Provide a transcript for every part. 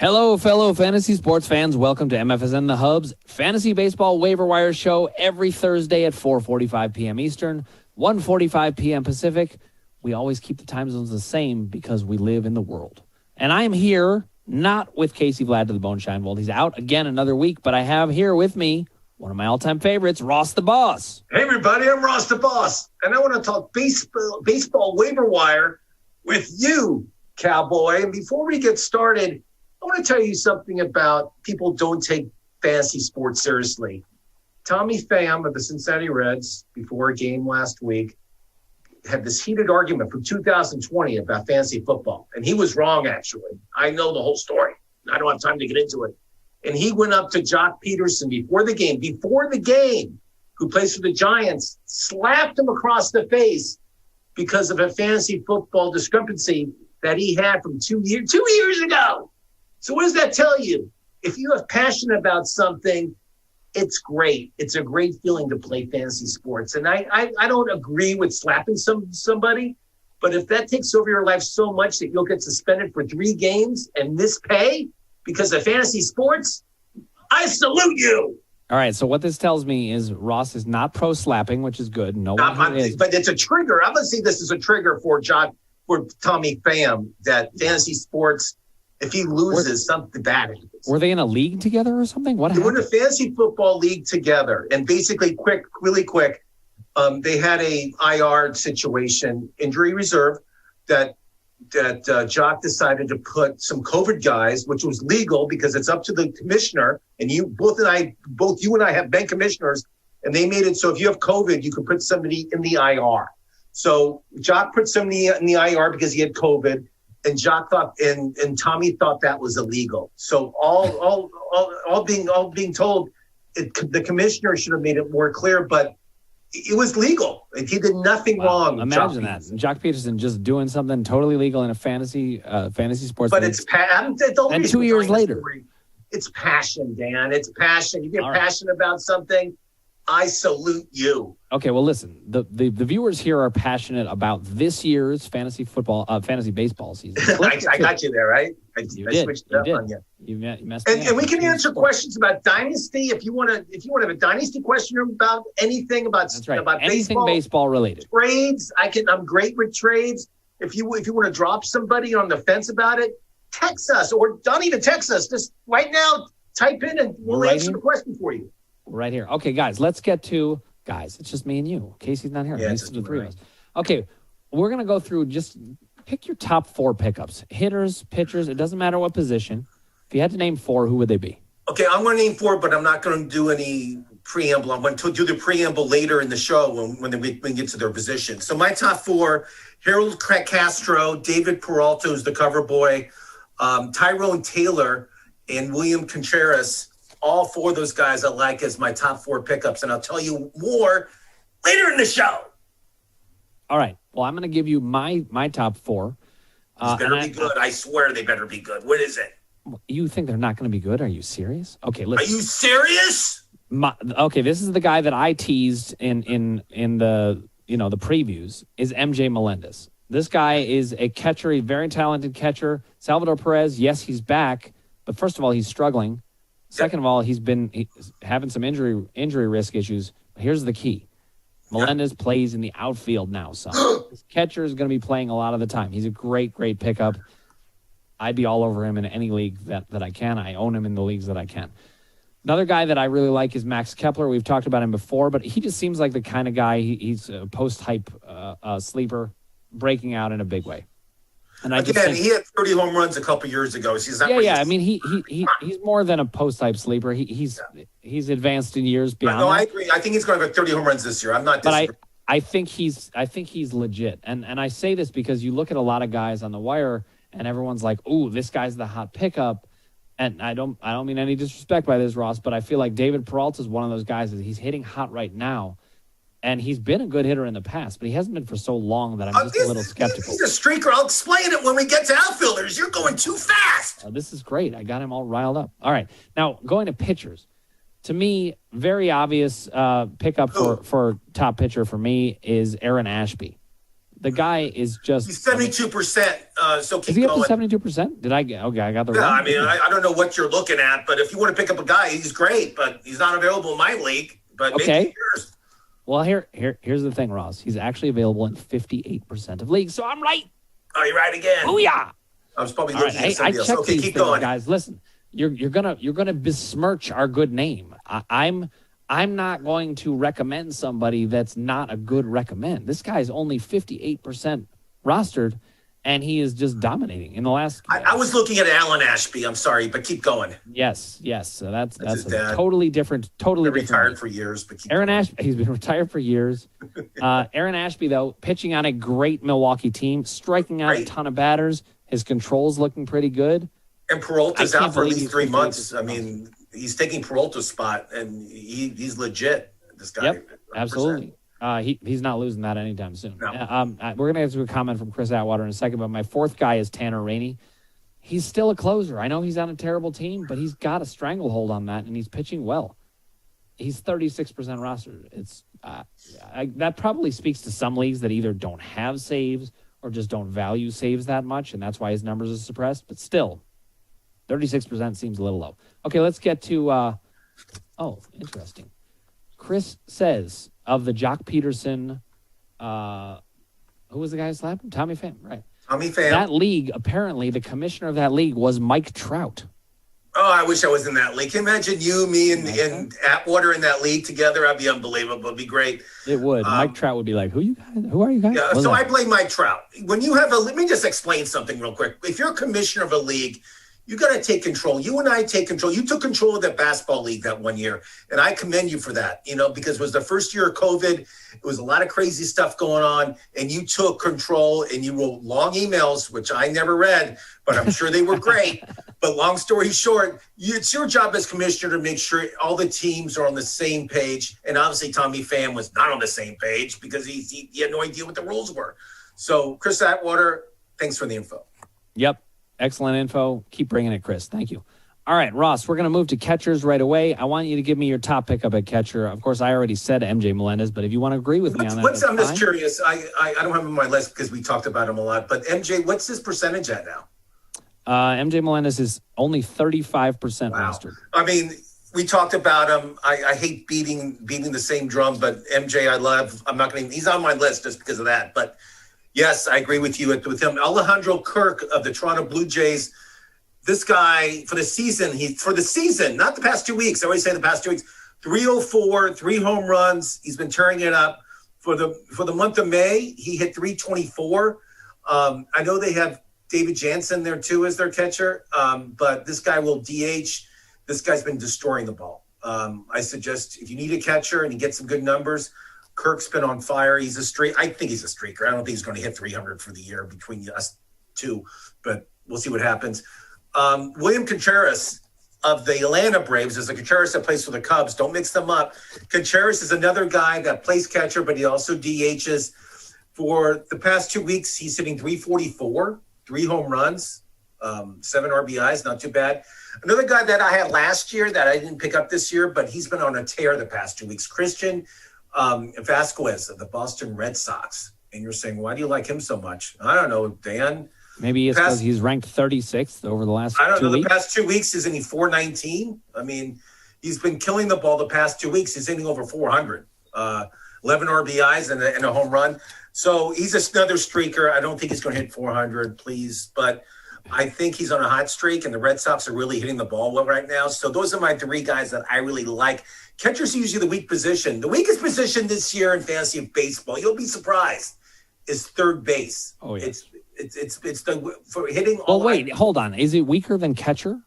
Hello, fellow fantasy sports fans. Welcome to MFSN The Hub's Fantasy Baseball Waiver Wire Show every Thursday at 4:45 p.m. Eastern, 1:45 p.m. Pacific. We always keep the time zones the same because we live in the world. And I am here not with Casey Vlad to the Bone Shinevold. He's out again another week, but I have here with me one of my all-time favorites, Ross the Boss. Hey, everybody, I'm Ross the Boss, and I want to talk baseball waiver wire with you, cowboy. And before we get started, I want to tell you something about people don't take fantasy sports seriously. Tommy Pham of the Cincinnati Reds, before a game last week, had this heated argument from 2020 about fantasy football. And he was wrong, actually. I know the whole story. I don't have time to get into it. And he went up to Jock Peterson before the game, who plays for the Giants, slapped him across the face because of a fantasy football discrepancy that he had from 2 years ago. So what does that tell you? If you have passion about something, it's great. It's a great feeling to play fantasy sports. And I don't agree with slapping somebody, but if that takes over your life so much that you'll get suspended for 3 games and miss pay because of fantasy sports, I salute you. All right, so what this tells me is Ross is not pro-slapping, which is good. No one is. But it's a trigger. I'm going to see this as a trigger for Tommy Pham, that fantasy sports, if he loses, something bad happens. Were they in a league together or something? What happened? They were in a fantasy football league together. And basically, really quick, they had a IR situation, injury reserve, that Jock decided to put some COVID guys, which was legal because it's up to the commissioner. And both you and I have been commissioners, and they made it so if you have COVID, you can put somebody in the IR. So Jock put somebody in the IR because he had COVID. And Jock thought, and Tommy thought that was illegal. So all being told, the commissioner should have made it more clear, but it was legal. He did nothing wrong. Imagine that, Jock Peterson just doing something totally legal in a fantasy sports. But league. And 2 years later, it's passion, Dan. It's passion. You get passionate about something, I salute you. Okay, well, listen. The viewers here are passionate about this year's fantasy baseball season. I got you there, right? I switched it up on you. You messed me up. And we can answer questions about dynasty if you want to have a dynasty question about anything about anything baseball related. Trades, I'm great with trades. If you want to drop somebody on the fence about it, text us, or don't even text us. Just right now, type in and we'll answer the question for you. Right here. Okay, guys, let's get to it's just me and you. Casey's not here. Yeah, it's the 3 of us. Okay, we're going to go through, just pick your top 4 pickups. Hitters, pitchers, it doesn't matter what position. If you had to name 4, who would they be? Okay, I'm going to name 4, but I'm not going to do any preamble. I'm going to do the preamble later in the show when we get to their position. So my top 4, Harold Castro, David Peralta, who's the cover boy, Tyrone Taylor, and William Contreras. All 4 of those guys I like as my top 4 pickups, and I'll tell you more later in the show. All right. Well, I'm going to give you my top 4. These better be good. I swear they better be good. What is it? You think they're not going to be good? Are you serious? Okay, listen. Are you serious? Okay, this is the guy that I teased in the the previews is MJ Melendez. This guy is a catcher, a very talented catcher. Salvador Perez, yes, he's back, but first of all, he's struggling. Second of all, he's having some injury risk issues. Here's the key. Melendez plays in the outfield now, son. This catcher is going to be playing a lot of the time. He's a great pickup. I'd be all over him in any league that I can. I own him in the leagues that I can. Another guy that I really like is Max Kepler. We've talked about him before, but he just seems like the kind of guy, he's a post-hype sleeper, breaking out in a big way. And he had 30 home runs a couple years ago. So I mean, he's more than a post-type sleeper. He's advanced in years beyond. No, I agree. I think he's going to have 30 home runs this year. I'm not. But I think he's legit. And I say this because you look at a lot of guys on the wire, and everyone's like, "Ooh, this guy's the hot pickup." And I don't mean any disrespect by this, Ross, but I feel like David Peralta is one of those guys that he's hitting hot right now. And he's been a good hitter in the past, but he hasn't been for so long that I'm just a little skeptical. He's a streaker. I'll explain it when we get to outfielders. You're going too fast. This is great. I got him all riled up. All right. Now, going to pitchers. To me, very obvious pickup for top pitcher for me is Aaron Ashby. The guy is just... He's 72%, so keep Is he up going. to 72%? Did I get... Okay, I got the Yeah, wrong. I mean, I don't know what you're looking at, but if you want to pick up a guy, he's great, but he's not available in my league. But maybe yours. Well, here's the thing, Ross. He's actually available in 58% of leagues, so I'm right. Oh, you're right again. Oh, yeah. I was probably looking at somebody else. Okay, Okay, keep going. Guys, listen. You're gonna besmirch our good name. I'm not going to recommend somebody that's not a good recommend. This guy's only 58% rostered, and he is just dominating in the last. I was looking at Alan Ashby. I'm sorry, but keep going. Yes. So that's a totally different. Totally been different. Retired for years, but Aaron Ashby. He's been retired for years. Aaron Ashby, though, pitching on a great Milwaukee team, striking out a ton of batters. His control's looking pretty good. And Peralta's out for at least 3 months. I mean, he's taking Peralta's spot, and he's legit. This guy. Yep, absolutely. He's not losing that anytime soon. No. We're going to get to a comment from Chris Atwater in a second, but my fourth guy is Tanner Rainey. He's still a closer. I know he's on a terrible team, but he's got a stranglehold on that, and he's pitching well. He's 36% rostered. It's that probably speaks to some leagues that either don't have saves or just don't value saves that much, and that's why his numbers are suppressed. But still, 36% seems a little low. Okay, let's get to interesting. Chris says of the Jock Peterson, who was the guy who slapped him? Tommy Pham, right? Tommy Pham. That league, apparently, the commissioner of that league was Mike Trout. Oh, I wish I was in that league. Can you imagine you, me, and Atwater in that league together? That'd be unbelievable. It'd be great. It would. Mike Trout would be like, who are you guys? Yeah, so I blame Mike Trout. When you have let me just explain something real quick. If you're a commissioner of a league, you got to take control. You and I take control. You took control of that basketball league that 1 year, and I commend you for that, because it was the first year of COVID. It was a lot of crazy stuff going on, and you took control, and you wrote long emails, which I never read, but I'm sure they were great. But long story short, it's your job as commissioner to make sure all the teams are on the same page, and obviously Tommy Pham was not on the same page because he had no idea what the rules were. So, Chris Atwater, thanks for the info. Yep. Excellent info. Keep bringing it, Chris. Thank you. All right, Ross, we're going to move to catchers right away. I want you to give me your top pickup at catcher. Of course, I already said MJ Melendez, but if you want to agree with me on that, I'm just curious. I don't have him on my list because we talked about him a lot, but MJ, what's his percentage at now? MJ Melendez is only 35% rostered. I mean, we talked about him. I hate beating the same drum, but MJ I love. I'm not going to – he's on my list just because of that, but – yes, I agree with you with him. Alejandro Kirk of the Toronto Blue Jays. This guy for the season, not the past 2 weeks. I always say the past 2 weeks. 304, 3 home runs. He's been tearing it up. For the month of May, he hit 324. I know they have David Jansen there too as their catcher, but this guy will DH. This guy's been destroying the ball. I suggest if you need a catcher and you get some good numbers, Kirk's been on fire. He's a streak. I think he's a streaker. I don't think he's going to hit 300 for the year between us two, but we'll see what happens. William Contreras of the Atlanta Braves is a Contreras that plays for the Cubs. Don't mix them up. Contreras is another guy that plays catcher, but he also DHs. For the past 2 weeks, he's hitting 344, 3 home runs, 7 RBIs, not too bad. Another guy that I had last year that I didn't pick up this year, but he's been on a tear the past 2 weeks, Christian Vasquez of the Boston Red Sox. And you're saying, why do you like him so much? I don't know, Dan. Maybe it's because he's ranked 36th over the last 2 weeks. I don't know. The past 2 weeks, isn't he 419? I mean, he's been killing the ball the past 2 weeks. He's hitting over 400, 11 RBIs and a home run. So he's another streaker. I don't think he's going to hit 400, please. But I think he's on a hot streak, and the Red Sox are really hitting the ball well right now. So those are my 3 guys that I really like. Catcher's usually the weak position. The weakest position this year in fantasy of baseball, you'll be surprised, is third base. Oh, yes. It's the for hitting. Well, wait, hold on. Is it weaker than catcher?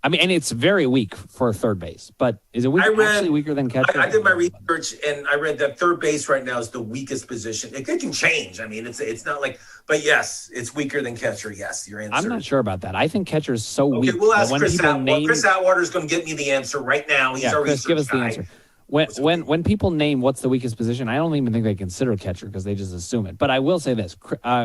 I mean, and it's very weak for third base, but is it actually weaker than catcher? I did my research, and I read that third base right now is the weakest position. It can change. I mean, it's not like, but yes, it's weaker than catcher. Yes, your answer. I'm not sure about that. I think catcher is so weak. We'll ask Chris Atwater. Chris Atwater is going to get me the answer right now. He's our Chris, give us the answer. When people name what's the weakest position, I don't even think they consider catcher because they just assume it. But I will say this: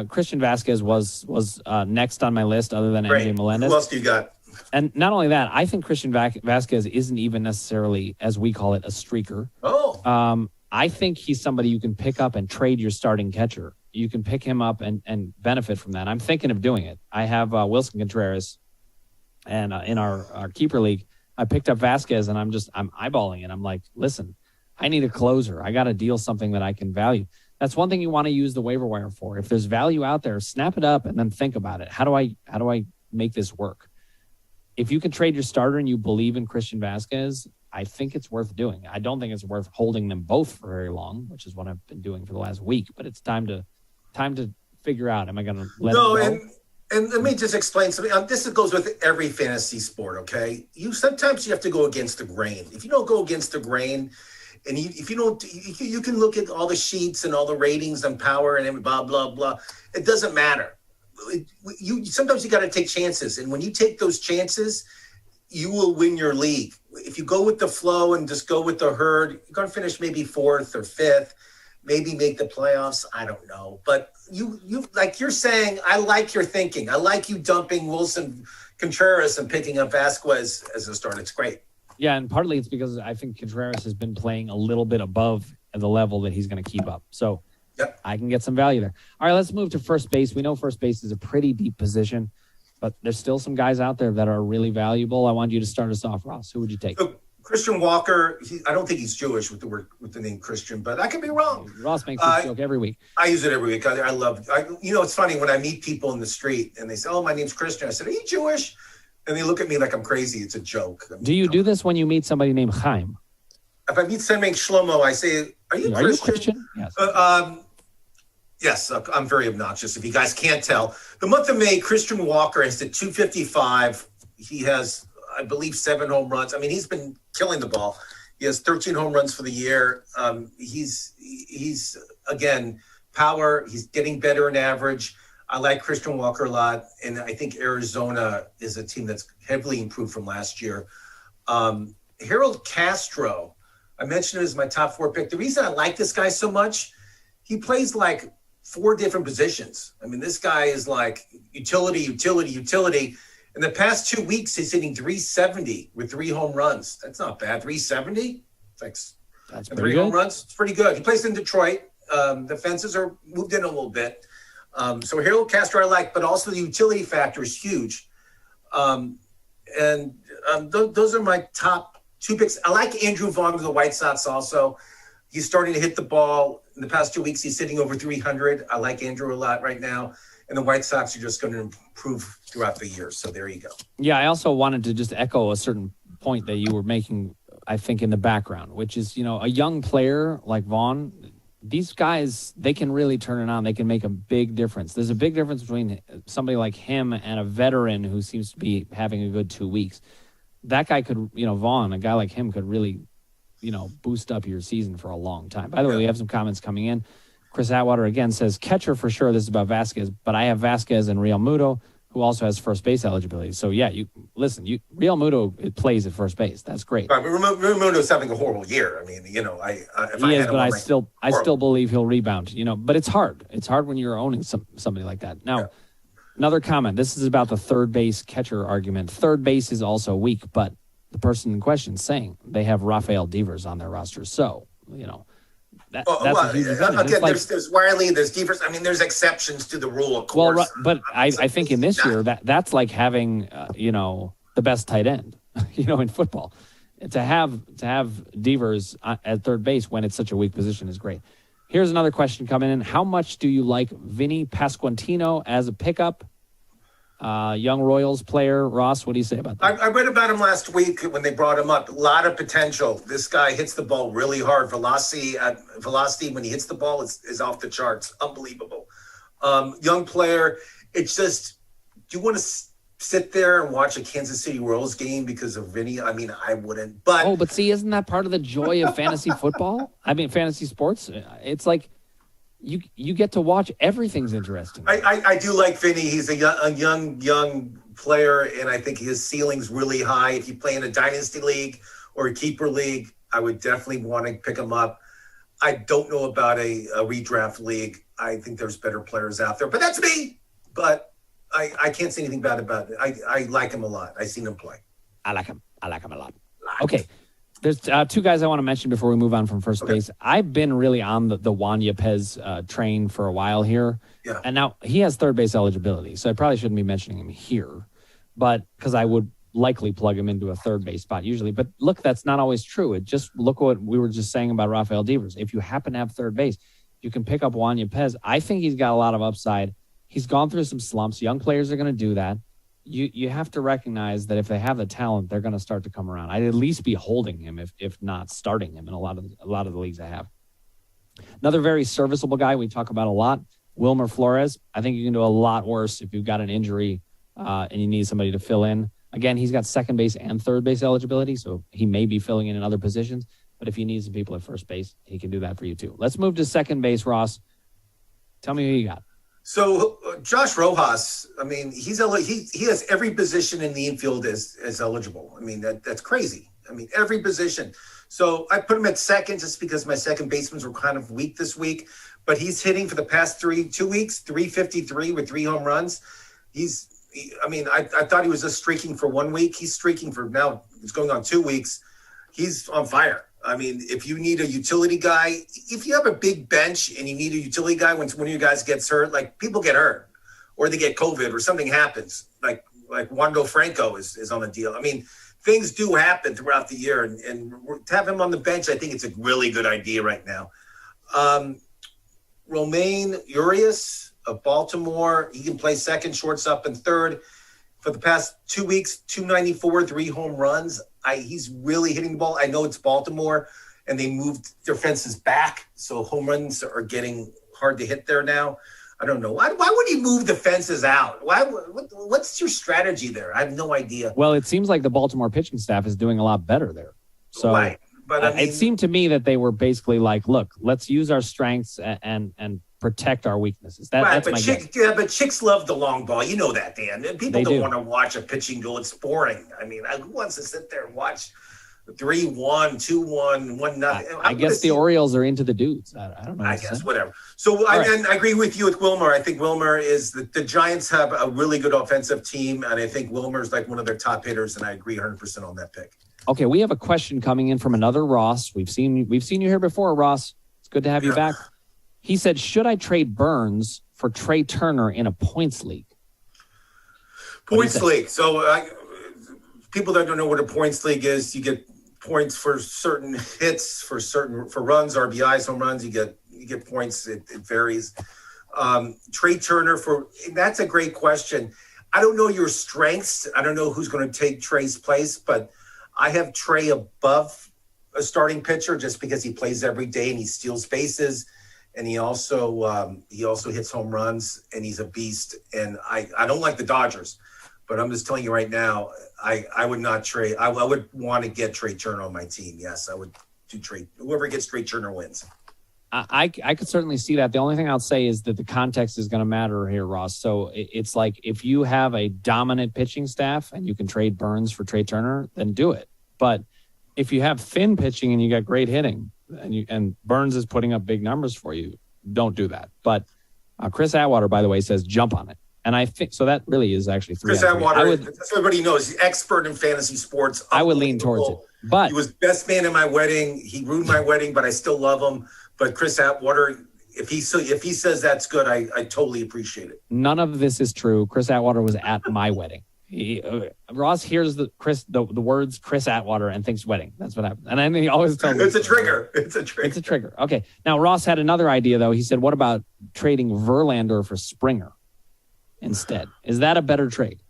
Christian Vasquez was next on my list, other than MJ Melendez. Who else do you got? And not only that, I think Christian Vasquez isn't even necessarily, as we call it, a streaker. Oh. I think he's somebody you can pick up and trade your starting catcher. You can pick him up and benefit from that. I'm thinking of doing it. I have Wilson Contreras, and in our keeper league, I picked up Vasquez, and I'm eyeballing it. I'm like, listen, I need a closer. I got to deal something that I can value. That's one thing you want to use the waiver wire for. If there's value out there, snap it up and then think about it. How do I make this work? If you can trade your starter and you believe in Christian Vasquez, I think it's worth doing. I don't think it's worth holding them both for very long, which is what I've been doing for the last week. But it's time to figure out, am I going to let him go? And let me just explain something. This goes with every fantasy sport, okay? Sometimes you have to go against the grain. If you don't go against the grain, and if you don't, you can look at all the sheets and all the ratings and power and blah, blah, blah. It doesn't matter. Sometimes you got to take chances. And when you take those chances, you will win your league. If you go with the flow and just go with the herd, you're going to finish maybe 4th or 5th, maybe make the playoffs. I don't know. But you like you're saying, I like your thinking. I like you dumping Wilson Contreras and picking up Vasquez as a start. It's great. Yeah, and partly it's because I think Contreras has been playing a little bit above the level that he's going to keep up. So yep. I can get some value there. All right, let's move to first base. We know first base is a pretty deep position, but there's still some guys out there that are really valuable. I want you to start us off, Ross. Who would you take? So, Christian Walker. I don't think he's Jewish with the name Christian, but I could be wrong. Ross makes this joke every week. I use it every week. I love. It's funny when I meet people in the street and they say, "Oh, my name's Christian." I said, "Are you Jewish?" And they look at me like I'm crazy. It's a joke. Do you do this when you meet somebody named Chaim? If I meet somebody named Shlomo, I say, "Are you Christian?" Yes. Yes, I'm very obnoxious. If you guys can't tell, the month of May, Christian Walker has hit 255. He has, I believe, 7 home runs. I mean, he's been killing the ball. He has 13 home runs for the year. He's again, power. He's getting better in average. I like Christian Walker a lot, and I think Arizona is a team that's heavily improved from last year. Harold Castro, I mentioned him as my top 4 pick. The reason I like this guy so much, he plays like 4 different positions. I mean, this guy is like utility. In the past 2 weeks, he's hitting 370 with 3 home runs. That's not bad. 370? That's 3 home runs. It's pretty good. He plays in Detroit. The fences are moved in a little bit. So Harold Castro I like, but also the utility factor is huge. Those are my top 2 picks. I like Andrew Vaughn of the White Sox also. He's starting to hit the ball. In the past 2 weeks, he's sitting over 300. I like Andrew a lot right now. And the White Sox are just going to improve throughout the year. So there you go. Yeah, I also wanted to just echo a certain point that you were making, I think, in the background, which is, a young player like Vaughn, these guys, they can really turn it on. They can make a big difference. There's a big difference between somebody like him and a veteran who seems to be having a good 2 weeks. That guy could, Vaughn, a guy like him could really, boost up your season for a long time. By the way, we have some comments coming in. Chris Atwater again says, catcher for sure. This is about Vasquez, but I have Vasquez and Real Muto, who also has first base eligibility. So, yeah, Real Muto plays at first base. That's great. Right, but Real Muto's having a horrible year. I mean, I still believe he'll rebound, but it's hard. It's hard when you're owning somebody like that. Now, another comment. This is about the third base catcher argument. Third base is also weak, but the person in question is saying they have Rafael Devers on their roster. So, that's a huge advantage. Again, there's Wiley, there's Devers. I mean, there's exceptions to the rule, of course. Well, but I think in this year, that's like having, the best tight end, in football. To have Devers at third base when it's such a weak position is great. Here's another question coming in. How much do you like Vinny Pasquantino as a pickup? Young Royals player. Ross, what do you say about that? I read about him last week when they brought him up. A lot of potential. This guy hits the ball really hard. Velocity when he hits the ball is off the charts. Unbelievable. Young player. It's just, do you want to sit there and watch a Kansas City Royals game because of Vinny? I mean, I wouldn't. But see, isn't that part of the joy of fantasy football? I mean, fantasy sports. It's like, you get to watch. Everything's interesting. I do like Vinny. He's a young player, and I think his ceiling's really high. If you play in a dynasty league or a keeper league, I would definitely want to pick him up. I don't know about a redraft league. I think there's better players out there, but that's me. But I can't say anything bad about it. I like him a lot. I've seen him play. I like him a lot. Okay. There's two guys I want to mention before we move on from first base. I've been really on the Juan Yepez train for a while here. Yeah. And now he has third base eligibility, so I probably shouldn't be mentioning him here. But because I would likely plug him into a third base spot usually. But look, that's not always true. Look what we were just saying about Rafael Devers. If you happen to have third base, you can pick up Juan Yepez. I think he's got a lot of upside. He's gone through some slumps. Young players are going to do that. You have to recognize that if they have the talent, they're going to start to come around. I'd at least be holding him, if not starting him in a lot of the leagues I have. Another very serviceable guy we talk about a lot, Wilmer Flores. I think you can do a lot worse if you've got an injury and you need somebody to fill in. Again, he's got second base and third base eligibility, so he may be filling in other positions. But if you need some people at first base, he can do that for you too. Let's move to second base, Ross. Tell me who you got. So Josh Rojas, I mean, he has every position in the infield as eligible. I mean, that's crazy. I mean, every position. So I put him at second just because my second basemen were kind of weak this week. But he's hitting for the past 2 weeks, 353 with 3 home runs. I thought he was just streaking for 1 week. He's streaking for now. It's going on 2 weeks. He's on fire. I mean, if you need a utility guy, if you have a big bench and you need a utility guy when one of you guys gets hurt, like people get hurt or they get COVID or something happens, like Wando Franco is on the deal. I mean, things do happen throughout the year, and to have him on the bench, I think it's a really good idea right now. Romain Urias of Baltimore, he can play second, shortstop, and third. For the past 2 weeks, 294, 3 home runs. He's really hitting the ball. I know it's Baltimore, and they moved their fences back, so home runs are getting hard to hit there now. I don't know. Why would he move the fences out? What's your strategy there? I have no idea. Well, it seems like the Baltimore pitching staff is doing a lot better there. So right. But I mean, it seemed to me that they were basically like, look, let's use our strengths and protect our weaknesses. That's my guess. But chicks love the long ball. You know that, Dan. People don't want to watch a pitching go. It's boring. I mean, who wants to sit there and watch 3-1, 2-1, 1-0? I guess the Orioles are into the dudes. I don't know. I guess, whatever. So I agree with you with Wilmer. I think Wilmer is the Giants have a really good offensive team, and I think Wilmer's like one of their top hitters, and I agree 100% on that pick. Okay, we have a question coming in from another Ross. We've seen you here before, Ross. It's good to have you back. He said, should I trade Burns for Trey Turner in a points league? Points league. So people that don't know what a points league is, you get points for certain hits, for runs, RBIs, home runs. You get points. It varies. Trey Turner that's a great question. I don't know your strengths. I don't know who's going to take Trey's place, but I have Trey above a starting pitcher just because he plays every day and he steals bases. And he also hits home runs, and he's a beast. And I don't like the Dodgers, but I'm just telling you right now, I would not trade. I would want to get Trey Turner on my team. Yes, I would do trade. Whoever gets Trey Turner wins. I could certainly see that. The only thing I'll say is that the context is going to matter here, Ross. So it's like if you have a dominant pitching staff and you can trade Burns for Trey Turner, then do it. But if you have thin pitching and you got great hitting, and Burns is putting up big numbers for you, don't do that. But Chris Atwater, by the way, says jump on it. And I think so that really is actually 3. Chris Atwater, that's everybody knows. He's expert in fantasy sports. I would lean towards it. But he was best man in my wedding. He ruined my wedding, but I still love him. But Chris Atwater, if he says that's good, I totally appreciate it. None of this is true. Chris Atwater was at my wedding. Ross hears the words Chris Atwater and thinks wedding. That's what happened. And I think he always tells me it's a trigger. It's a trigger. Okay. Now Ross had another idea though. He said, "What about trading Verlander for Springer instead? Is that a better trade?"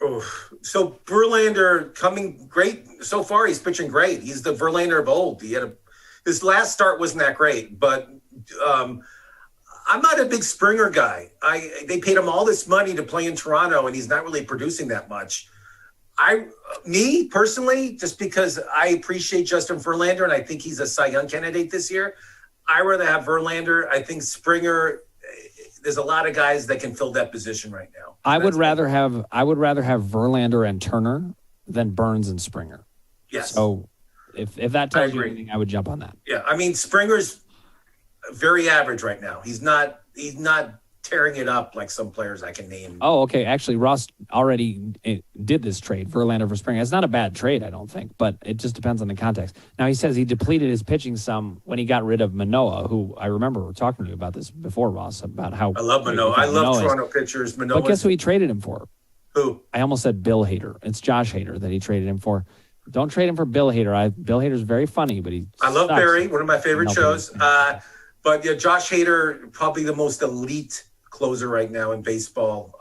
Oh, so Verlander coming great so far. He's pitching great. He's the Verlander of old. His last start wasn't that great, but I'm not a big Springer guy. They paid him all this money to play in Toronto, and he's not really producing that much. Me personally, just because I appreciate Justin Verlander and I think he's a Cy Young candidate this year, I rather have Verlander. I think Springer. There's a lot of guys that can fill that position right now. I would rather have Verlander and Turner than Burns and Springer. Yes. So if that tells you anything, I would jump on that. Yeah, I mean Springer's very average right now. He's not tearing it up like some players I can name. Oh, okay. Actually, Ross already did this trade, Verlander for Springer. It's not a bad trade, I don't think, but it just depends on the context. Now, he says he depleted his pitching some when he got rid of Manoah, who I remember talking to you about this before, Ross, about how... I love Manoah. I love Toronto pitchers. Manoah. But guess who he traded him for? Who? I almost said Bill Hader. It's Josh Hader that he traded him for. Don't trade him for Bill Hader. Bill Hader's very funny, but I love Barry, one of my favorite shows. But yeah, Josh Hader, probably the most elite closer right now in baseball.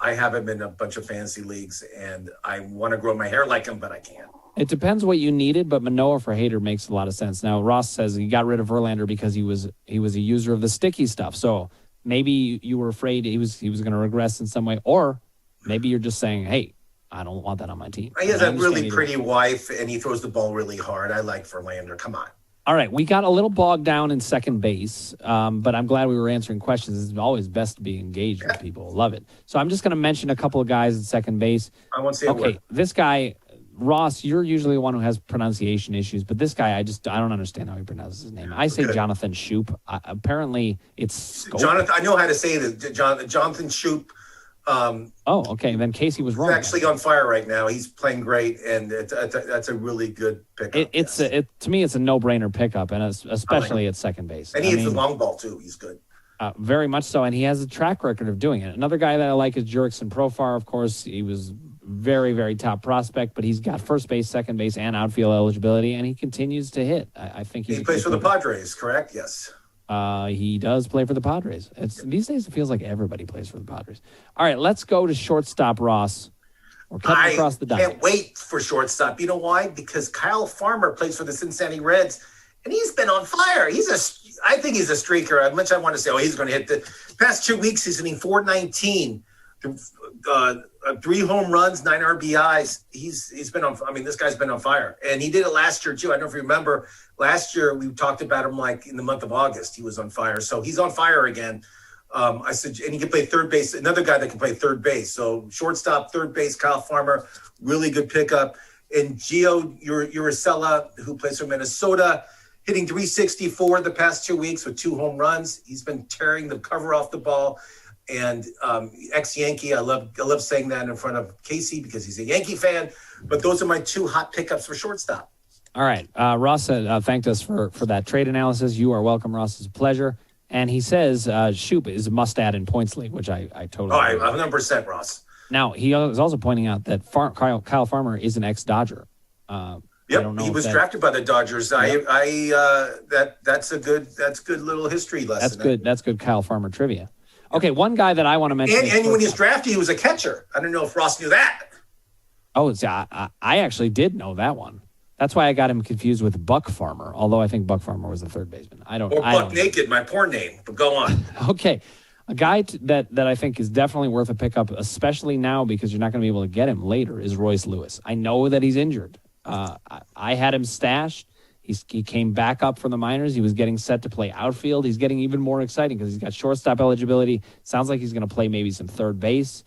I have him in a bunch of fantasy leagues, and I want to grow my hair like him, but I can't. It depends what you needed, but Manoah for Hader makes a lot of sense. Now, Ross says he got rid of Verlander because he was a user of the sticky stuff. So maybe you were afraid he was going to regress in some way, or maybe you're just saying, hey, I don't want that on my team. He has a really pretty wife, and he throws the ball really hard. I like Verlander. Come on. All right, we got a little bogged down in second base, but I'm glad we were answering questions. It's always best to be engaged with people. Love it. So I'm just going to mention a couple of guys at second base. I won't say a word. This guy, Ross, you're usually the one who has pronunciation issues, but this guy, I don't understand how he pronounces his name. I say Jonathan Schoop. Apparently, it's Scope. Jonathan. I know how to say this. Jonathan Schoop. Okay. Then Casey was wrong. He's actually on fire right now. He's playing great, and that's a really good pickup. To me, it's a no-brainer pickup, and especially at second base. And he hits the long ball too. He's good. Very much so, and he has a track record of doing it. Another guy that I like is Jerickson Profar. Of course, he was very, very top prospect, but he's got first base, second base, and outfield eligibility, and he continues to hit. I think he plays for the Padres, correct? Yes. He does play for the Padres. These days, it feels like everybody plays for the Padres. All right, let's go to shortstop, Ross. We're cutting across the diamond. I can't wait for shortstop. You know why? Because Kyle Farmer plays for the Cincinnati Reds, and he's been on fire. I think he's a streaker. Much I want to say, he's going to hit the past 2 weeks. He's hitting .419, 3 home runs, 9 RBIs. He's been on. I mean, this guy's been on fire, and he did it last year too. I don't know if you remember. Last year we talked about him like in the month of August. He was on fire, so he's on fire again. I said, and he can play third base. Another guy that can play third base. So shortstop, third base, Kyle Farmer, really good pickup. And Gio Urshela, who plays for Minnesota, hitting .364 the past 2 weeks with 2 home runs. He's been tearing the cover off the ball. And ex-Yankee, I love saying that in front of Casey because he's a Yankee fan. But those are my 2 hot pickups for shortstop. All right. Ross thanked us for that trade analysis. You are welcome, Ross. It's a pleasure. And he says Shoop is a must-add in points league, which I totally agree. 100%, Ross. Now, he was also pointing out that Kyle Farmer is an ex-Dodger. Yep, he was drafted by the Dodgers. Yep. That's good little history lesson. That's good Kyle Farmer trivia. Okay, one guy that I want to mention. And when he was drafted, he was a catcher. I don't know if Ross knew that. Oh, I actually did know that one. That's why I got him confused with Buck Farmer, although I think Buck Farmer was the third baseman. Or Buck Naked, my porn name. But go on. Okay. A guy that I think is definitely worth a pickup, especially now because you're not going to be able to get him later, is Royce Lewis. I know that he's injured. I had him stashed. He came back up from the minors. He was getting set to play outfield. He's getting even more exciting because he's got shortstop eligibility. Sounds like he's going to play maybe some third base.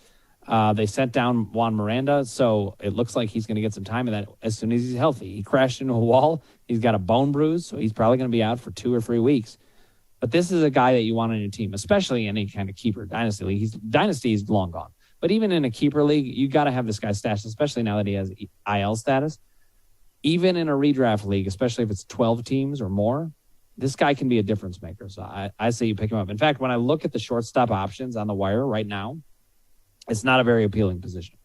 They sent down Juan Miranda, so it looks like he's going to get some time in that as soon as he's healthy. He crashed into a wall. He's got a bone bruise, so he's probably going to be out for 2 or 3 weeks. But this is a guy that you want on your team, especially in any kind of keeper dynasty league. Dynasty is long gone. But even in a keeper league, you got to have this guy stashed, especially now that he has IL status. Even in a redraft league, especially if it's 12 teams or more, this guy can be a difference maker. So I say you pick him up. In fact, when I look at the shortstop options on the wire right now, it's not a very appealing position.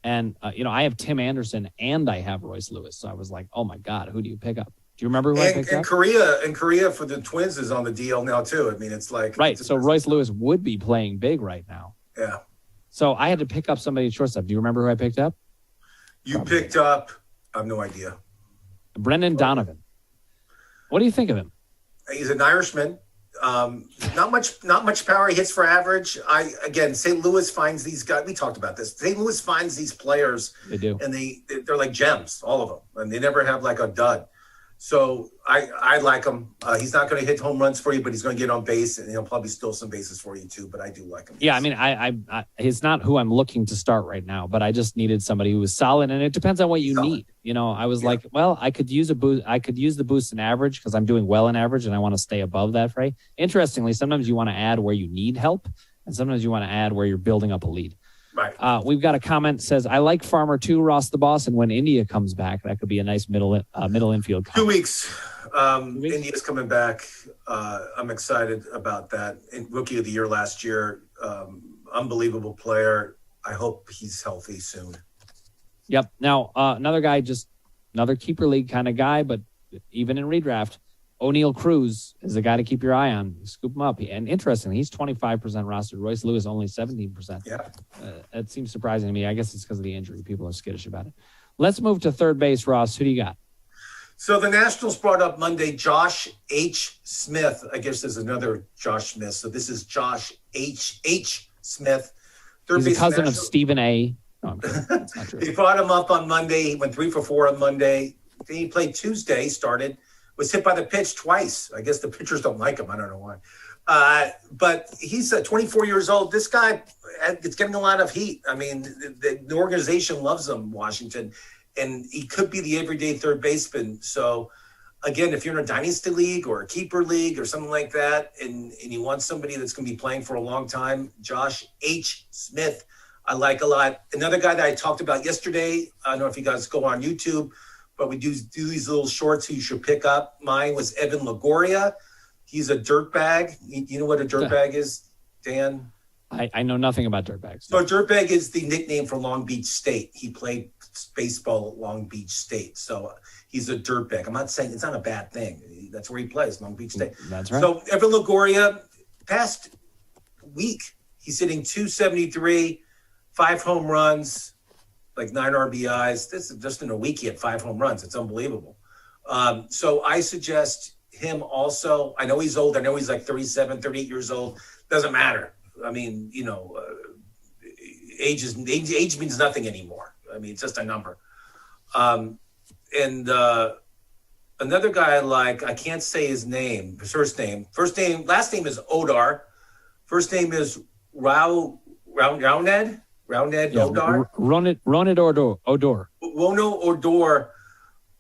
And, I have Tim Anderson and I have Royce Lewis. So I was like, oh, my God, who do you pick up? Do you remember who I picked up? Korea for the Twins is on the DL now, too. I mean, it's like... Right, so Royce Lewis would be playing big right now. Yeah. So I had to pick up somebody at shortstop. Do you remember who I picked up? You picked up... I have no idea. Brendan Donovan. What do you think of him? He's an Irishman. Not much power. He hits for average. St. Louis finds these guys. We talked about this. St. Louis finds these players. They do, and they're like gems, all of them, and they never have like a dud. So I like him. He's not going to hit home runs for you, but he's going to get on base, and he'll probably steal some bases for you too. But I do like him. Yeah, I mean, I he's not who I'm looking to start right now, but I just needed somebody who was solid, and it depends on what you need. You know, I was like, well, I could use a boost. I could use the boost in average because I'm doing well in average, and I want to stay above that fray. Interestingly, sometimes you want to add where you need help, and sometimes you want to add where you're building up a lead. Right. We've got a comment that says, I like Farmer too, Ross the boss, and when India comes back, that could be a nice middle infield comment. 2 weeks. India's coming back. I'm excited about that. Rookie of the year last year. Unbelievable player. I hope he's healthy soon. Yep. Now, another guy, just another keeper league kind of guy, but even in redraft, O'Neal Cruz is a guy to keep your eye on. Scoop him up. And interestingly, he's 25% rostered. Royce Lewis only 17%. Yeah. That seems surprising to me. I guess it's because of the injury. People are skittish about it. Let's move to third base, Ross. Who do you got? So the Nationals brought up Monday Josh H. Smith. I guess there's another Josh Smith. So this is Josh H. Smith. He's a cousin of Stephen A. No, I'm kidding. That's not true. They brought him up on Monday. He went 3 for 4 on Monday. Then he played Tuesday, started. Was hit by the pitch twice. I guess the pitchers don't like him. I don't know why. But he's 24 years old. This guy is getting a lot of heat. I mean, the organization loves him, Washington, and he could be the everyday third baseman. So, again, if you're in a dynasty league or a keeper league or something like that, and you want somebody that's going to be playing for a long time, Josh H. Smith, I like a lot. Another guy that I talked about yesterday, I don't know if you guys go on YouTube, but we do these little shorts who you should pick up. Mine was Evan Longoria. He's a dirtbag. You know what a dirtbag is, Dan? I know nothing about dirtbags. So a dirtbag is the nickname for Long Beach State. He played baseball at Long Beach State. So he's a dirtbag. I'm not saying it's not a bad thing. That's where he plays, Long Beach State. That's right. So Evan Longoria, past week, he's hitting 273, 5 home runs, like 9 RBIs. This is just in a week, he had 5 home runs. It's unbelievable. So I suggest him also. I know he's old. I know he's like 37, 38 years old. Doesn't matter. I mean, you know, age means nothing anymore. I mean, it's just a number. And another guy I like, I can't say his name, his first name, last name is Odar. First name is Rowned Odar. Ronald Odor. Wono Odor.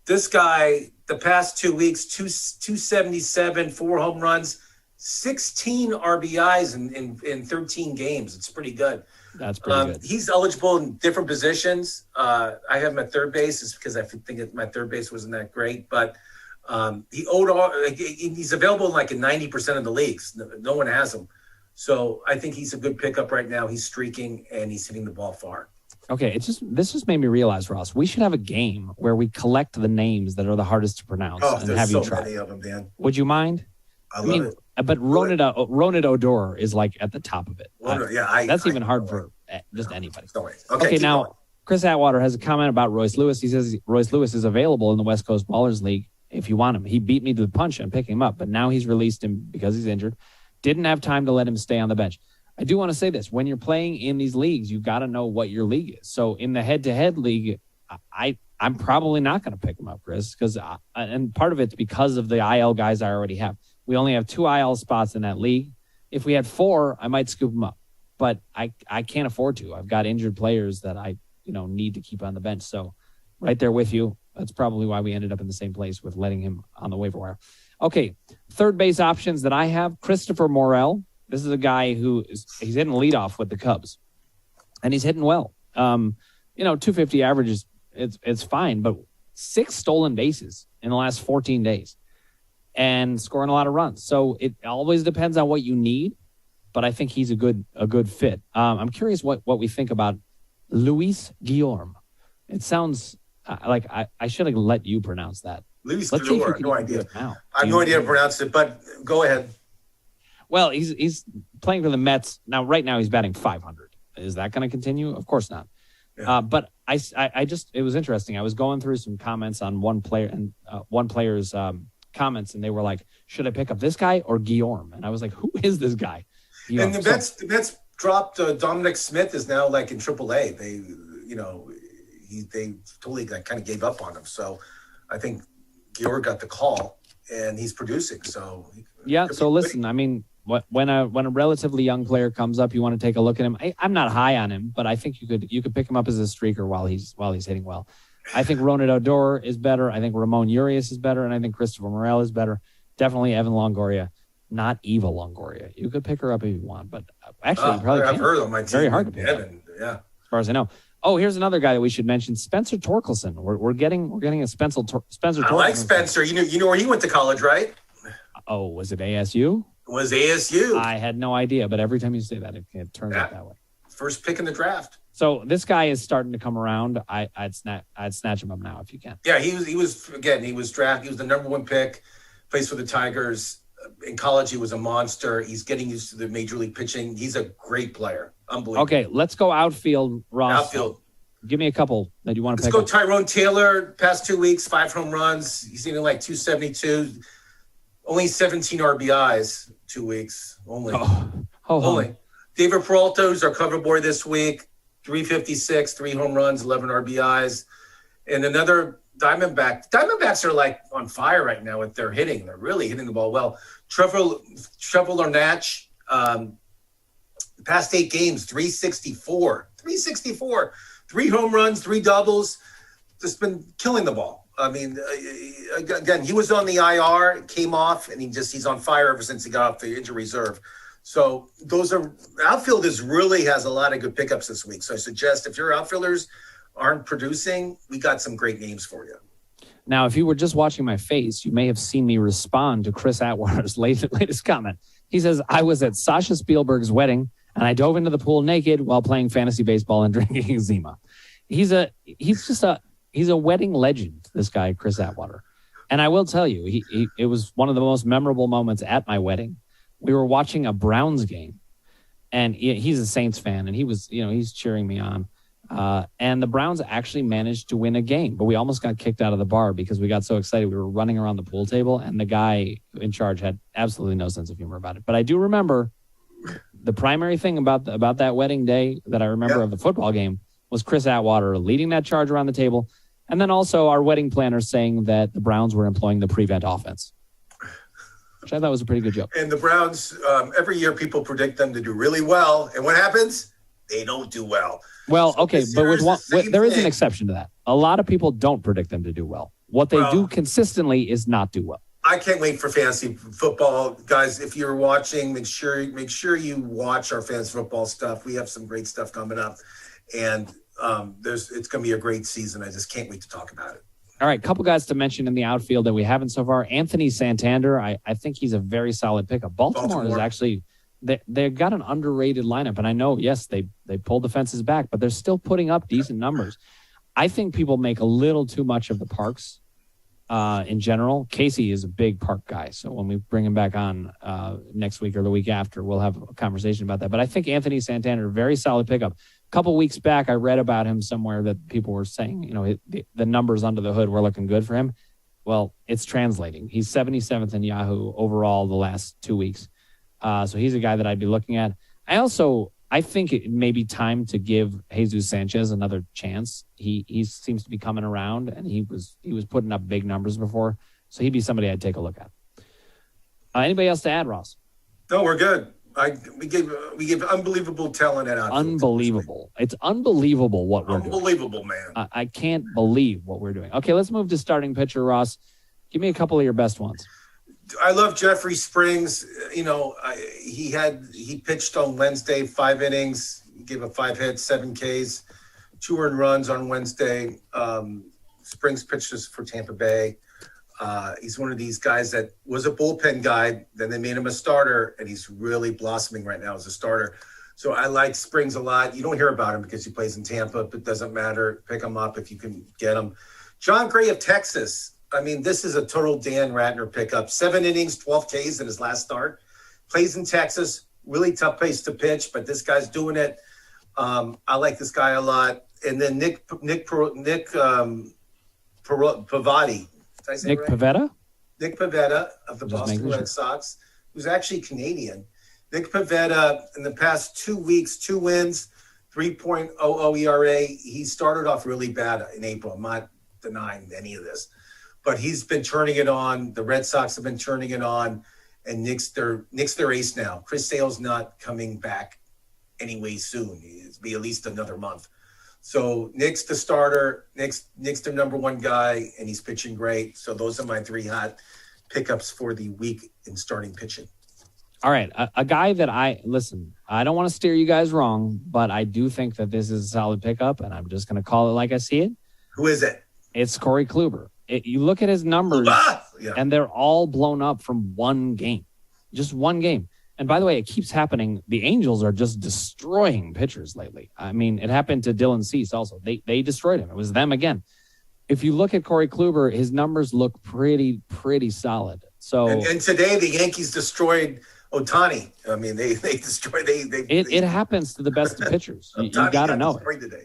This guy, the past 2 weeks, 277, 4 home runs, 16 RBIs in 13 games. It's pretty good. That's pretty good. He's eligible in different positions. I have him at third base. It's because I think my third base wasn't that great. But he's available in 90% of the leagues. No one has him. So I think he's a good pickup right now. He's streaking, and he's hitting the ball far. Okay, this just made me realize, Ross, we should have a game where we collect the names that are the hardest to pronounce and have you try. Many of them, Dan. Would you mind? I love it. But Ronald Odor is like at the top of it. That's even hard for just anybody. Okay, now going. Chris Atwater has a comment about Royce Lewis. He says Royce Lewis is available in the West Coast Ballers League if you want him. He beat me to the punch and picking him up, but now he's released him because he's injured. Didn't have time to let him stay on the bench. I do want to say this. When you're playing in these leagues, you've got to know what your league is. So in the head-to-head league, I'm probably not going to pick him up, Chris, and part of it's because of the IL guys I already have. We only have 2 IL spots in that league. If we had 4, I might scoop them up, but I can't afford to. I've got injured players that I need to keep on the bench. So right there with you. That's probably why we ended up in the same place with letting him on the waiver wire. Okay, third base options that I have, Christopher Morrell. This is a guy he's hitting leadoff with the Cubs, and he's hitting well. 250 average it's fine, but 6 stolen bases in the last 14 days and scoring a lot of runs. So it always depends on what you need, but I think he's a good fit. I'm curious what we think about Luis Guillorm. It sounds like I should have let you pronounce that. Luis Guillorm, no idea. I have no idea how to pronounce it, but go ahead. Well, he's playing for the Mets now. Right now, he's batting .500. Is that going to continue? Of course not. Yeah. But I just it was interesting. I was going through some comments on one player's comments, and they were like, "Should I pick up this guy or Guillorm?" And I was like, "Who is this guy?" Guillorm. And the Mets dropped Dominic Smith is now like in AAA. They totally kind of gave up on him. So I think Guillorm got the call, and he's producing. So So listen, I mean, when a relatively young player comes up, you want to take a look at him. I'm not high on him, but I think you could pick him up as a streaker while he's hitting well. I think Ronald Odor is better. I think Ramon Urias is better, and I think Christopher Morrell is better. Definitely Evan Longoria, not Eva Longoria. You could pick her up if you want, but actually, you probably I've can't. heard on my team. Very hard to pick Evan, yeah. As far as I know. Oh, here's another guy that we should mention: Spencer Torkelson. We're getting a Spencer Torkelson. I like Spencer. You know where he went to college, right? Oh, was it ASU? It was ASU. I had no idea, but every time you say that, it turns out that way. First pick in the draft. So this guy is starting to come around. I'd snatch him up now if you can. Yeah, he was drafted. He was the number 1 pick. Plays for the Tigers. In college, he was a monster. He's getting used to the major league pitching. He's a great player. Unbelievable. Okay, let's go outfield, Ross. Outfield. Give me a couple that you want to pick Let's go up. Tyrone Taylor. Past 2 weeks, 5 home runs. He's hitting like 272. Only 17 RBIs, 2 weeks. Only. Only. David Peralta, who's our cover boy this week. 356, 3 home runs, 11 RBIs. And another Diamondback. Diamondbacks are like on fire right now with their hitting. They're really hitting the ball well. Trevor Larnach, past 8 games, 364. 3 home runs, 3 doubles. Just been killing the ball. I mean, again, he was on the IR, came off, and he's on fire ever since he got off the injury reserve. So outfielders really has a lot of good pickups this week. So I suggest if your outfielders aren't producing, we got some great names for you. Now, if you were just watching my face, you may have seen me respond to Chris Atwater's latest comment. He says, I was at Sasha Spielberg's wedding, and I dove into the pool naked while playing fantasy baseball and drinking Zima. He's a wedding legend, this guy, Chris Atwater. And I will tell you, it was one of the most memorable moments at my wedding. We were watching a Browns game, and he's a Saints fan, and he's cheering me on. And the Browns actually managed to win a game, but we almost got kicked out of the bar because we got so excited. We were running around the pool table, and the guy in charge had absolutely no sense of humor about it. But I do remember the primary thing about that wedding day that I remember of the football game was Chris Atwater leading that charge around the table, and then also our wedding planner saying that the Browns were employing the prevent offense, which I thought was a pretty good joke. And the Browns, every year people predict them to do really well. And what happens? They don't do well. Well, so okay, but there is an exception to that. A lot of people don't predict them to do well. What they do consistently is not do well. I can't wait for fantasy football. Guys, if you're watching, make sure you watch our fantasy football stuff. We have some great stuff coming up. And it's going to be a great season. I just can't wait to talk about it. All right, couple guys to mention in the outfield that we haven't so far. Anthony Santander, I think he's a very solid pickup. Baltimore is actually they've got an underrated lineup, and I know, yes, they pulled the fences back, but they're still putting up decent numbers. I think people make a little too much of the parks in general. Casey is a big park guy, so when we bring him back on next week or the week after, we'll have a conversation about that. But I think Anthony Santander, very solid pickup. A couple weeks back, I read about him somewhere that people were saying, the numbers under the hood were looking good for him. Well, it's translating. He's 77th in Yahoo overall the last 2 weeks. So he's a guy that I'd be looking at. I think it may be time to give Jesus Sanchez another chance. He seems to be coming around, and he was putting up big numbers before. So he'd be somebody I'd take a look at. Anybody else to add, Ross? No, we're good. We give unbelievable talent at outfield. Unbelievable. It's unbelievable what we're doing. Unbelievable, man. I can't believe what we're doing. Okay, let's move to starting pitcher, Ross. Give me a couple of your best ones. I love Jeffrey Springs. He pitched on Wednesday, 5 innings. He gave up 5 hits, 7 Ks, 2 earned runs on Wednesday. Springs pitched us for Tampa Bay. He's one of these guys that was a bullpen guy. Then they made him a starter, and he's really blossoming right now as a starter. So I like Springs a lot. You don't hear about him because he plays in Tampa, but it doesn't matter. Pick him up if you can get him. John Gray of Texas. I mean, this is a total Dan Ratner pickup. 7 innings, 12 Ks in his last start. Plays in Texas. Really tough place to pitch, but this guy's doing it. I like this guy a lot. And then Nick Pavetta. Nick Pavetta? Nick Pavetta of the Boston Red Sox, who's actually Canadian. Nick Pavetta, in the past 2 weeks, 2 wins, 3.00 ERA. He started off really bad in April. I'm not denying any of this. but he's been turning it on. The Red Sox have been turning it on, and Nick's their ace now. Chris Sale's not coming back anyway soon. It'll be at least another month. So Nick's the starter. Nick's their number one guy, and he's pitching great. So those are my 3 hot pickups for the week in starting pitching. All right. A guy that I don't want to steer you guys wrong, but I do think that this is a solid pickup, and I'm just going to call it like I see it. Who is it? It's Corey Kluber. You look at his numbers, and they're all blown up from one game. Just one game. And by the way, it keeps happening. The Angels are just destroying pitchers lately. I mean, it happened to Dylan Cease also. They destroyed him. It was them again. If you look at Corey Kluber, his numbers look pretty solid. So and today the Yankees destroyed Ohtani. I mean, they destroyed. It happens to the best of pitchers. You got to know it. Today.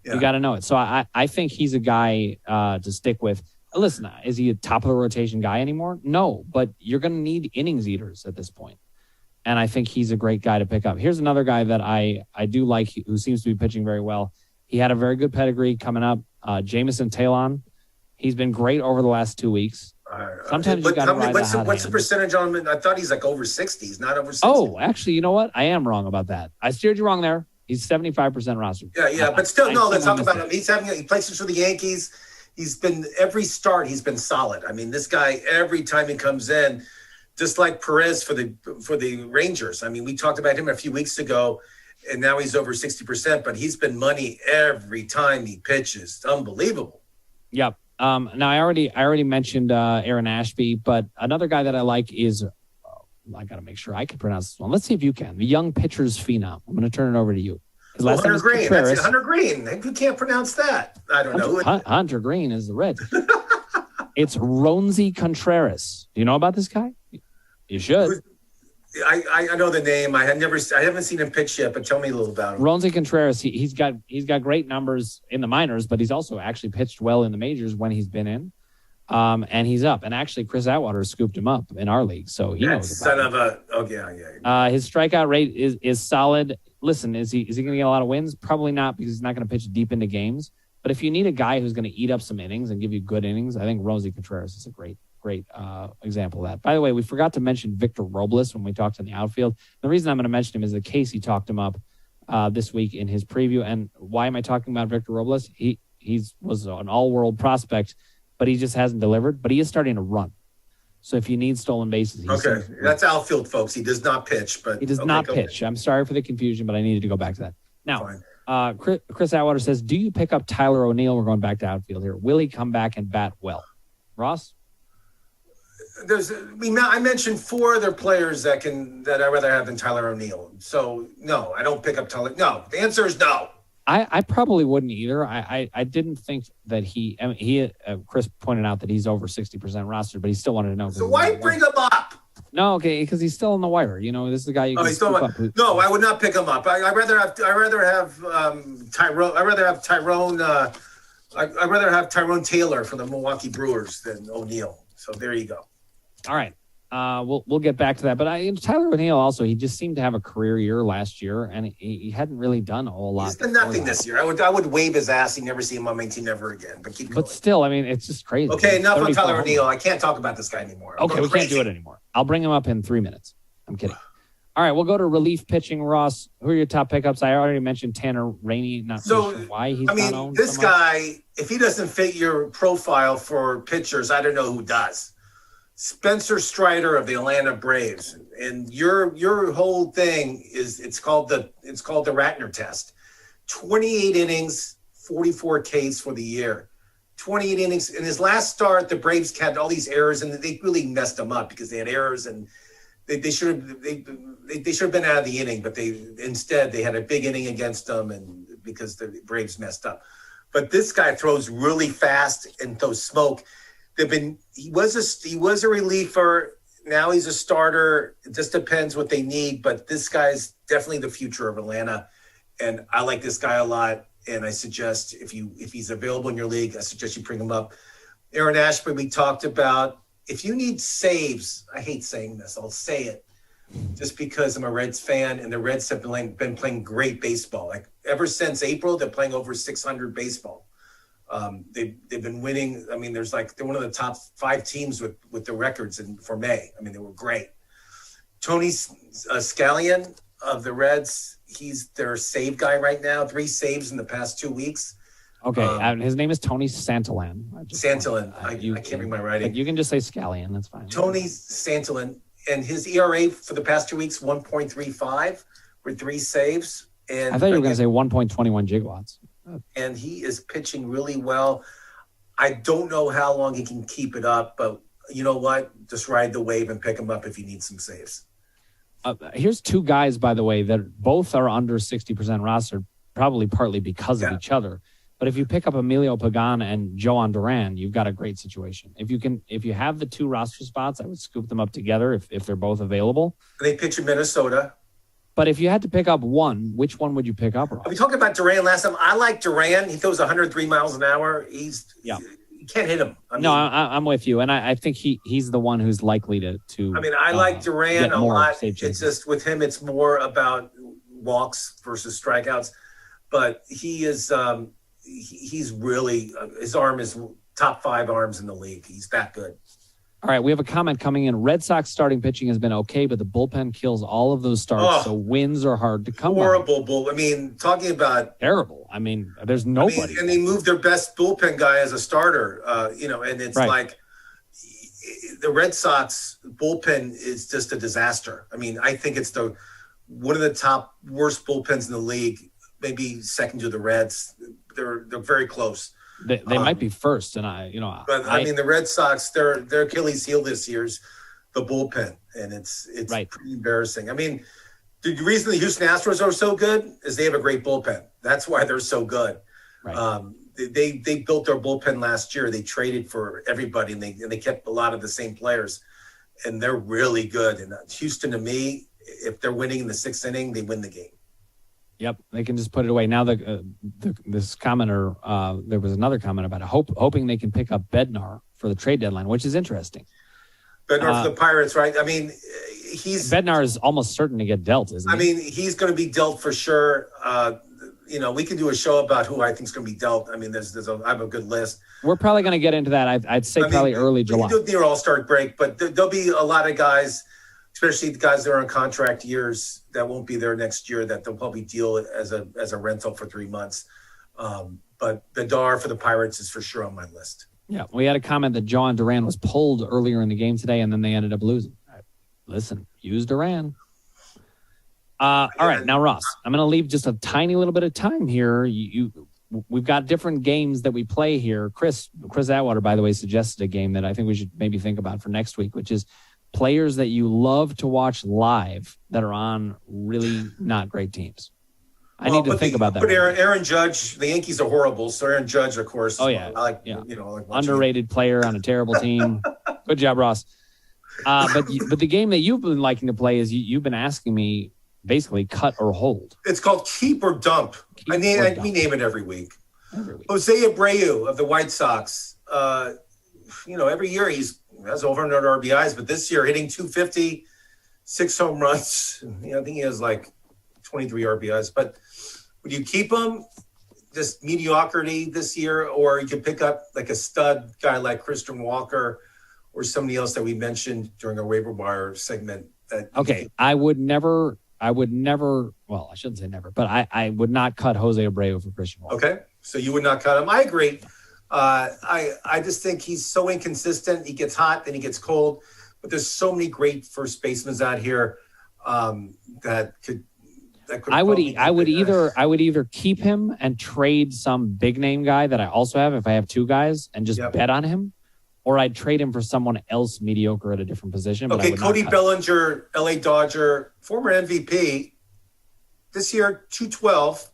Yeah. You got to know it. So I think he's a guy to stick with. Listen, is he a top of the rotation guy anymore? No, but you're going to need innings eaters at this point. And I think he's a great guy to pick up. Here's another guy that I do like who seems to be pitching very well. He had a very good pedigree coming up. Jamison Talon. He's been great over the last 2 weeks. Sometimes you got to ride what's the percentage on him? I thought he's like over 60. He's not over 60. Oh, actually, you know what? I am wrong about that. I steered you wrong there. He's 75% roster. Yeah, but still, let's talk about him. He plays for the Yankees. He's been every start. He's been solid. I mean, this guy every time he comes in, just like Perez for the Rangers. I mean, we talked about him a few weeks ago, and now he's over 60%. But he's been money every time he pitches. Unbelievable. Yep. Now I already mentioned Aaron Ashby, but another guy that I like is I got to make sure I can pronounce this one. Let's see if you can. The young pitcher's phenom. I'm going to turn it over to you. Hunter Green. That's it, Hunter Green. Who can't pronounce that? I don't know. Hunter Green is the red. It's Rosie Contreras. Do you know about this guy? You should. I know the name. I haven't seen him pitch yet, but tell me a little about him. Rosie Contreras. He's got great numbers in the minors, but he's also actually pitched well in the majors when he's been in. And he's up. And actually, Chris Atwater scooped him up in our league, so he knows. Son of a. Oh yeah. His strikeout rate is solid. Listen, is he going to get a lot of wins? Probably not, because he's not going to pitch deep into games. But if you need a guy who's going to eat up some innings and give you good innings, I think Rosie Contreras is a great example of that. By the way, we forgot to mention Victor Robles when we talked in the outfield. The reason I'm going to mention him is that Casey talked him up this week in his preview. And why am I talking about Victor Robles? He was an all-world prospect, but he just hasn't delivered. But he is starting to run. So if you need stolen bases, that's outfield, folks. He does not pitch, but he does not pitch. I'm sorry for the confusion, but I needed to go back to that. Now, Chris Atwater says, "Do you pick up Tyler O'Neill?" We're going back to outfield here. Will he come back and bat well? Ross? I mentioned 4 other players that I'd rather have than Tyler O'Neill. So no, I don't pick up Tyler. No, the answer is no. I probably wouldn't either. I didn't think that Chris pointed out that he's over 60% roster, but he still wanted to know. So why bring him up? No, okay, because he's still on the wire. You know, this is the guy you can scoop up. No, I would not pick him up. I'd rather have Tyrone. I'd rather have Tyrone Taylor from the Milwaukee Brewers than O'Neill. So there you go. All right. We'll get back to that. But Tyler O'Neill also, he just seemed to have a career year last year, and he hadn't really done a whole lot. He's done nothing this year. I would wave his ass. You never see him on my team ever again. But keep going. But still, I mean, it's just crazy. Okay, enough on Tyler O'Neill. I can't talk about this guy anymore. Okay, we can't do it anymore. I'll bring him up in 3 minutes. I'm kidding. All right, we'll go to relief pitching. Ross, who are your top pickups? I already mentioned Tanner Rainey. Not sure why he's not owned. This guy, if he doesn't fit your profile for pitchers, I don't know who does. Spencer Strider of the Atlanta Braves, and your whole thing is it's called the Ratner test. 28 innings, 44 Ks for the year. 28 innings. In his last start, the Braves had all these errors, and they really messed him up because they had errors, and they should have been out of the inning, but they had a big inning against them, and because the Braves messed up. But this guy throws really fast and throws smoke. He was a reliever. Now he's a starter. It just depends what they need. But this guy's definitely the future of Atlanta, and I like this guy a lot. And I suggest if he's available in your league, I suggest you bring him up. Aaron Ashby, we talked about. If you need saves, I hate saying this. I'll say it just because I'm a Reds fan, and the Reds have been playing great baseball. Like ever since April, they're playing over 600 baseball. They've been winning. I mean, they're one of the top 5 teams with the records for May. I mean, they were great. Tony Scallion of the Reds, he's their save guy right now. 3 saves in the past 2 weeks. Okay, his name is Tony Santalan. Santalan. I can't read my writing. You can just say Scallion. That's fine. Tony Santalan, and his ERA for the past 2 weeks, 1.35 with 3 saves. And I thought you were going to say 1.21 gigawatts. And he is pitching really well. I don't know how long he can keep it up, but you know what? Just ride the wave and pick him up if you need some saves. Here's 2 guys, by the way, that both are under 60% roster, probably partly because of each other. But if you pick up Emilio Pagan and Joan Duran, you've got a great situation. If you have the 2 roster spots, I would scoop them up together if they're both available. They pitch in Minnesota. But if you had to pick up one, which one would you pick up, Ross? We talked about Duran last time. I like Duran. He throws 103 miles an hour. You can't hit him. I'm with you, and I think he's the one who's likely to. I like Duran a lot. It's just with him, it's more about walks versus strikeouts. But he is he's really his arm is top 5 arms in the league. He's that good. All right, we have a comment coming in. Red Sox starting pitching has been okay, but the bullpen kills all of those starts, so wins are hard to come by. Horrible. Talking about... Terrible. There's nobody. And they moved their best bullpen guy as a starter, and it's like the Red Sox bullpen is just a disaster. I think it's one of the top worst bullpens in the league, maybe second to the Reds. They're very close. They might be first, and the Red Sox, their Achilles heel this year's the bullpen, and it's pretty embarrassing. The reason the Houston Astros are so good is they have a great bullpen. That's why they're so good. Right. They built their bullpen last year. They traded for everybody, and they kept a lot of the same players, and they're really good. And Houston, to me, if they're winning in the 6th inning, they win the game. Yep, they can just put it away. Now, this commenter, there was another comment about it, hoping they can pick up Bednar for the trade deadline, which is interesting. Bednar for the Pirates, right? Bednar is almost certain to get dealt, isn't he? He's going to be dealt for sure. We can do a show about who I think is going to be dealt. I have a good list. We're probably going to get into that. I'd say probably early July. We can do it near All-Star break, but there'll be a lot of guys, especially the guys that are on contract years that won't be there next year, that they'll probably deal as a rental for 3 months. But Bednar for the Pirates is for sure on my list. Yeah, we had a comment that Joan Duran was pulled earlier in the game today, and then they ended up losing. Listen, use Duran. All right, now, Ross, I'm going to leave just a tiny little bit of time here. We've got different games that we play here. Chris Atwater, by the way, suggested a game that I think we should maybe think about for next week, which is players that you love to watch live that are on really not great teams. I need to think about that. But Aaron Judge, the Yankees are horrible. So Aaron Judge, of course. Oh, yeah. Underrated player on a terrible team. Good job, Ross. But the game that you've been liking to play is you've been asking me basically cut or hold. It's called keep or dump. We name it every week. Jose Abreu of the White Sox. Every year he has over 100 RBIs, but this year hitting 250, 6 home runs. I think he has 23 RBIs. But would you keep him? Just mediocrity this year, or you could pick up a stud guy like Christian Walker or somebody else that we mentioned during our waiver wire segment. I would never, well, I shouldn't say never, but I would not cut Jose Abreu for Christian Walker. Okay, so you would not cut him. I agree. I just think he's so inconsistent. He gets hot, then he gets cold. But there's so many great first basemen out here that could. I would either keep him and trade some big name guy that I also have if I have 2 guys and just bet on him, or I'd trade him for someone else mediocre at a different position. But Cody Bellinger, LA Dodger, former MVP. This year, 212,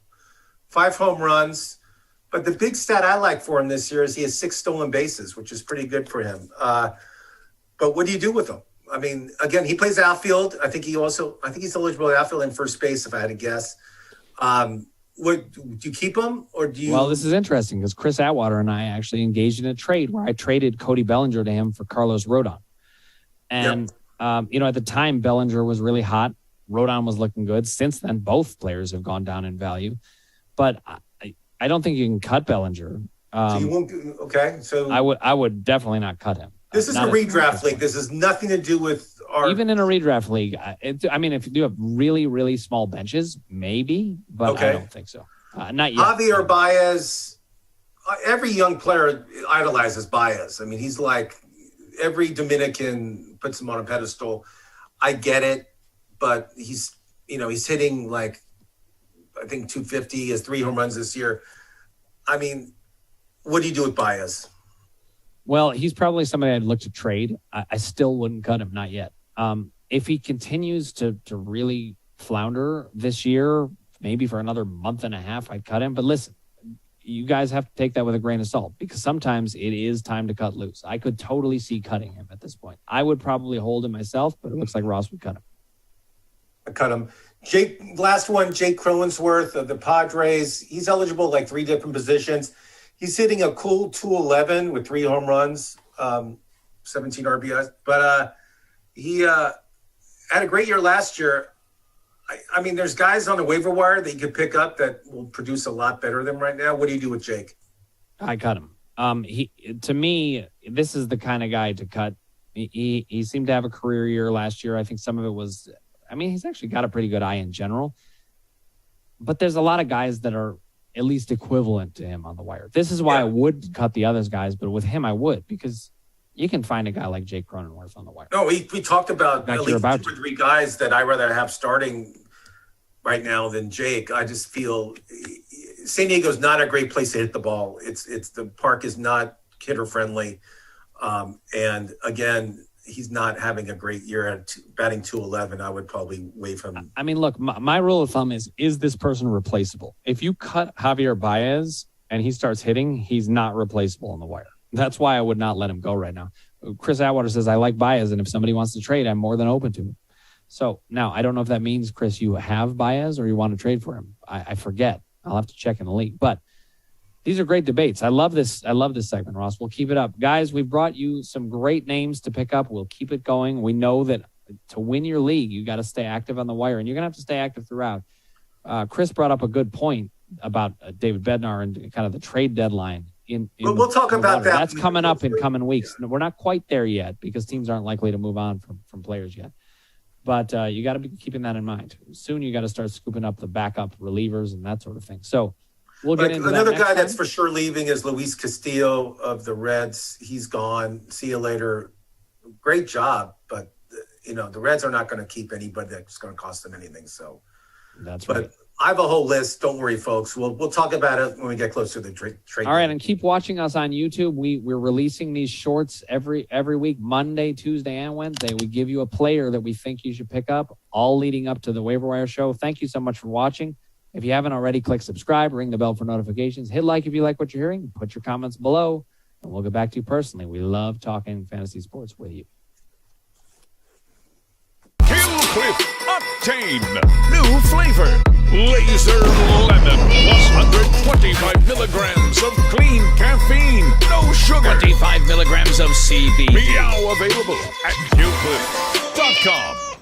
5 home runs. But the big stat I like for him this year is he has 6 stolen bases, which is pretty good for him. But what do you do with him? Again, he plays outfield. I think he's eligible at outfield and first base, if I had to guess. Do you keep him or do you? Well, this is interesting because Chris Atwater and I actually engaged in a trade where I traded Cody Bellinger to him for Carlos Rodon. And, at the time, Bellinger was really hot. Rodon was looking good. Since then, both players have gone down in value. But I don't think you can cut Bellinger. So you won't. Okay, so I would definitely not cut him. This is a redraft league. This has nothing to do with our. Even in a redraft league, I mean, if you do have really, really small benches, maybe, but I don't think so. Not yet. Javier Baez. Every young player idolizes Baez. I mean, he's like every Dominican puts him on a pedestal. I get it, but he's hitting like I think 250. He has 3 home runs this year. I mean, what do you do with Baez? Well, he's probably somebody I'd look to trade. I still wouldn't cut him, not yet. If he continues to really flounder this year, maybe for another month and a half, I'd cut him. But listen, you guys have to take that with a grain of salt because sometimes it is time to cut loose. I could totally see cutting him at this point. I would probably hold him myself, but it looks like Ross would cut him. I cut him. Last one, Jake Cronenworth of the Padres. He's eligible like 3 different positions. He's hitting a cool 211 with 3 home runs, 17 RBIs. But he had a great year last year. I mean, there's guys on the waiver wire that you could pick up that will produce a lot better than right now. What do you do with Jake? I cut him. To me, this is the kind of guy to cut. He seemed to have a career year last year. I think some of it was, I mean, he's actually got a pretty good eye in general. But there's a lot of guys that are at least equivalent to him on the wire. This is why I would cut the others guys, but with him I would, because you can find a guy like Jake Cronenworth on the wire. No, we talked about at least 2 or 3 guys that I'd rather have starting right now than Jake. I just feel San Diego's not a great place to hit the ball. It's the park is not hitter friendly. And again, he's not having a great year at batting 211. I would probably waive him. I mean, look, my rule of thumb is this person replaceable? If you cut Javier Baez and he starts hitting, he's not replaceable on the wire. That's why I would not let him go right now. Chris Atwater says, I like Baez, and if somebody wants to trade, I'm more than open to it. So now I don't know if that means, Chris, you have Baez or you want to trade for him. I forget. I'll have to check in the league. But these are great debates. I love this segment, Ross. We'll keep it up. Guys, we've brought you some great names to pick up. We'll keep it going. We know that to win your league, you got to stay active on the wire, and you're going to have to stay active throughout. Chris brought up a good point about David Bednar and kind of the trade deadline. We'll talk about that. That's coming up in coming weeks. We're not quite there yet because teams aren't likely to move on from players yet. But you got to be keeping that in mind. Soon you got to start scooping up the backup relievers and that sort of thing. So we'll get into another that guy that's for sure leaving is Luis Castillo of the Reds. He's gone. See you later. Great job, but the Reds are not going to keep anybody that's going to cost them anything. So that's right. I have a whole list. Don't worry, folks. We'll talk about it when we get closer to the trade. All right, and keep watching us on YouTube. We're releasing these shorts every week, Monday, Tuesday, and Wednesday. We give you a player that we think you should pick up, all leading up to the Waiver Wire show. Thank you so much for watching. If you haven't already, click subscribe, ring the bell for notifications, hit like if you like what you're hearing, put your comments below, and we'll get back to you personally. We love talking fantasy sports with you. Cliff Octane. New flavor. Laser Lemon. Plus 125 milligrams of clean caffeine. No sugar. 25 milligrams of CBD. Meow available at QCliff.com.